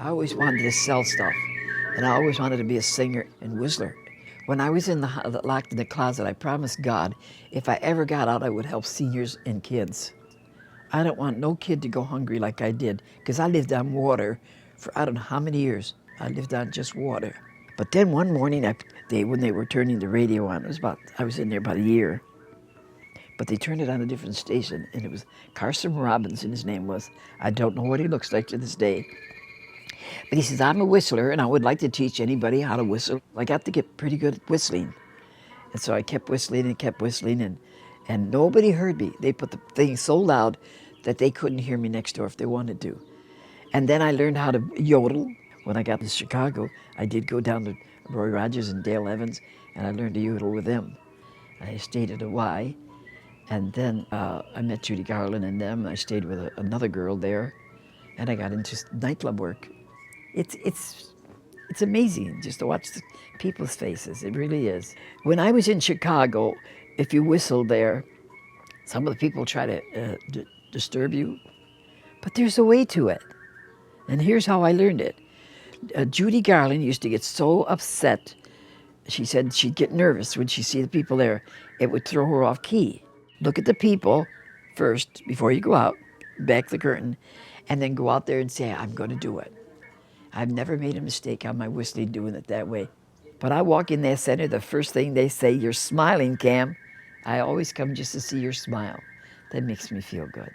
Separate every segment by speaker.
Speaker 1: I always wanted to sell stuff, and I always wanted to be a singer and whistler. When I was locked in the closet, I promised God if I ever got out, I would help seniors and kids. I don't want no kid to go hungry like I did, because I lived on water for I don't know how many years. I lived on just water. But then one morning, when they were turning the radio on, I was in there about a year, but they turned it on a different station, and it was Carson Robinson, his name was. I don't know what he looks like to this day. But he says, I'm a whistler, and I would like to teach anybody how to whistle. I got to get pretty good at whistling. And so I kept whistling, and nobody heard me. They put the thing so loud that they couldn't hear me next door if they wanted to. And then I learned how to yodel. When I got to Chicago, I did go down to Roy Rogers and Dale Evans, and I learned to yodel with them. I stayed at Hawaii, and then I met Judy Garland and them. I stayed with another girl there, and I got into nightclub work. It's amazing just to watch the people's faces. It really is. When I was in Chicago, if you whistled there, some of the people try to disturb you, but there's a way to it. And here's how I learned it. Judy Garland used to get so upset. She said she'd get nervous when she'd see the people there. It would throw her off key. Look at the people first before you go out, back the curtain, and then go out there and say, I'm going to do it. I've never made a mistake on my whistling doing it that way. But I walk in that center, the first thing they say, you're smiling, Cam. I always come just to see your smile. That makes me feel good.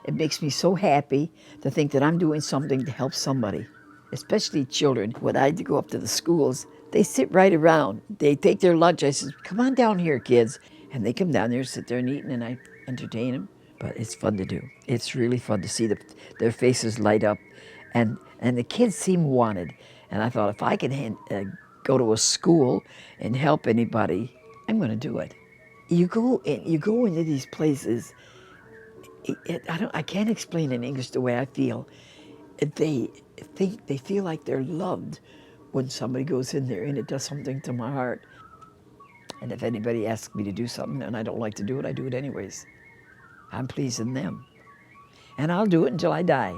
Speaker 1: It makes me so happy to think that I'm doing something to help somebody, especially children. When I go up to the schools, they sit right around. They take their lunch. I says, come on down here, kids. And they come down there, sit there and eat, and I entertain them. But it's fun to do. It's really fun to see their faces light up. And the kids seem wanted. And I thought, if I can go to a school and help anybody, I'm going to do it. You go into these places. I can't explain in English the way I feel. They feel like they're loved when somebody goes in there, and it does something to my heart. And if anybody asks me to do something and I don't like to do it, I do it anyways. I'm pleasing them. And I'll do it until I die.